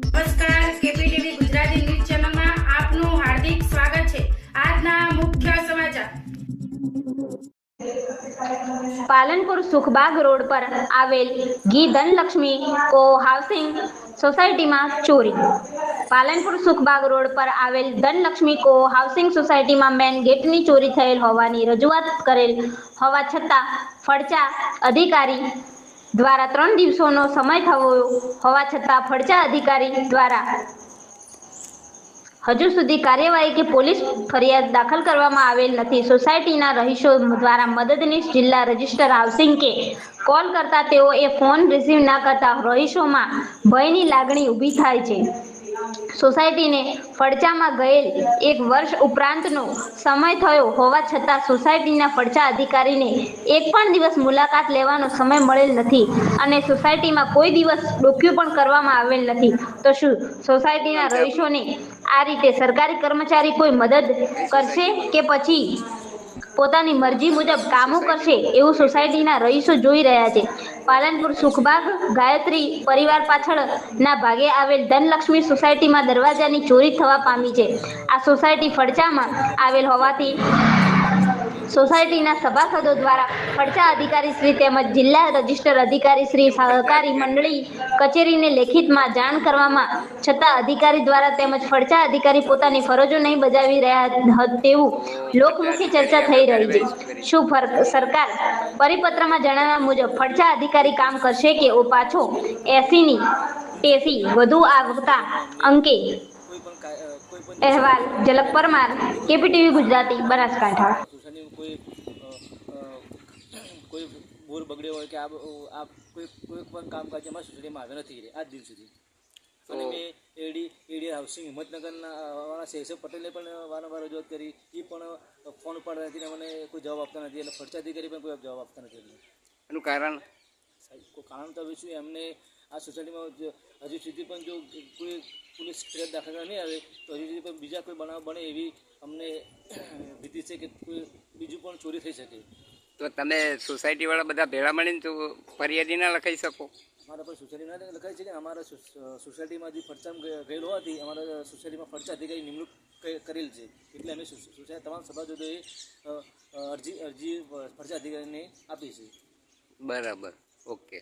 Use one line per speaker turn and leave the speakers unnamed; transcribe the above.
નમસ્કાર, કેપીટીવી ગુજરાતી ન્યૂઝ ચેનલમાં આપનું હાર્દિક સ્વાગત છે। આજના મુખ્ય સમાચાર।
પાલનપુર સુખબાગ રોડ પર આવેલ ઘી ધનલક્ષ્મી કો હાઉસિંગ સોસાયટીમાં ચોરી। પાલનપુર સુખબાગ રોડ પર આવેલ ધનલક્ષ્મી કો હાઉસિંગ સોસાયટીમાં મેન ગેટની ચોરી થયેલ હોવાની રજૂઆત કરેલ હોવા છતાં ફડચા અધિકારી દ્વારા 3 દિવસોનો સમય થયો હોવા છતાં ફડચા અધિકારી દ્વારા હજુ સુધી કાર્યવાહી કે પોલીસ ફરિયાદ દાખલ કરવામાં આવેલ નથી। સોસાયટીના રહીશો દ્વારા મદદનીશ જિલ્લા રજિસ્ટર હાઉસિંગ કે કોલ કરતા તેઓએ ફોન રિસીવ ના કરતા રહીશોમાં ભયની લાગણી ઊભી થાય છે। સોસાયટીને ફડચામાં ગયેલ 1 વર્ષ ઉપરાંતનો સમય થયો હોવા છતાં સોસાયટીના ફડચા અધિકારીને એક પણ દિવસ મુલાકાત લેવાનો સમય મળેલ નથી અને સોસાયટીમાં કોઈ દિવસ ડોક્યુ પણ કરવામાં આવેલ નથી। તો શું સોસાયટીના રહીશોને આ રીતે સરકારી કર્મચારી કોઈ મદદ કરશે કે પછી પોતાની મરજી મુજબ કામો કરશે એવું સોસાયટીના રહીશો જોઈ રહ્યા છે। પાલનપુર સુખબાગ ગાયત્રી પરિવાર પાછળના ભાગે આવેલ ધનલક્ષ્મી સોસાયટીમાં દરવાજાની ચોરી થવા પામી છે। આ સોસાયટી ફડચામાં આવેલ હોવાથી સોસાયટીના સભાસદો દ્વારા ફડચા અધિકારી શ્રી તેમજ જિલ્લા રજિસ્ટર અધિકારી શ્રી સહકારી મંડળી કચેરીને લેખિતમાં જાણ કરવામાં છતાં અધિકારી દ્વારા તેમજ ફડચા અધિકારી પોતાની ફરજો નહીં બજાવી રહ્યા તેવું લોકમુખી ચર્ચા થઈ રહી છે। શું સરકાર પરિપત્રમાં જણાવ્યા મુજબ ફડચા અધિકારી કામ કરશે કે પાછો 80ની ટેસી વધુ આવતા અંકે? અહેવાલ ઝલક પરમાર, કેપીટીવી ગુજરાતી, બનાસકાંઠા।
કોઈ બોર બગડ્યો હોય કે આ કોઈ પણ કામકાજ અમારા સોસાયટીમાં આવ્યો નથી આજ દિન સુધી। અને મેં એડી હાઉસિંગ હિંમતનગરના શેષવ પટેલને પણ વારંવાર રજૂઆત કરી, એ પણ ફોન ઉપાડતા નથી ને મને કોઈ જવાબ આપતા નથી અને ફડચા અધિકારી પણ કોઈ જવાબ આપતા નથી।
એનું કારણ
કારણ તો હવે શું, એમને આ સોસાયટીમાં હજુ સુધી પણ જો કોઈ પોલીસ ફરિયાદ દાખલ કરવા નહીં આવે તો હજુ સુધી પણ બીજા કોઈ બનાવ બને એવી અમને ભીતિ છે કે કોઈ બીજું પણ ચોરી થઈ શકે।
તો તમે સોસાયટીવાળા બધા ભેળા મળીને તો ફરિયાદી ના લખાઈ શકો?
અમારા પર સોસાયટીમાં લખાય છે કે અમારા સોસાયટીમાં જે ફડચામાં ગયેલ હોવાથી અમારા સોસાયટીમાં ફડચા અધિકારી નિમણૂક કરેલ છે, એટલે અમે સોસાયટી તમામ સભાસદોએ અરજી ફડચા અધિકારીને આપી છે।
બરાબર, ઓકે।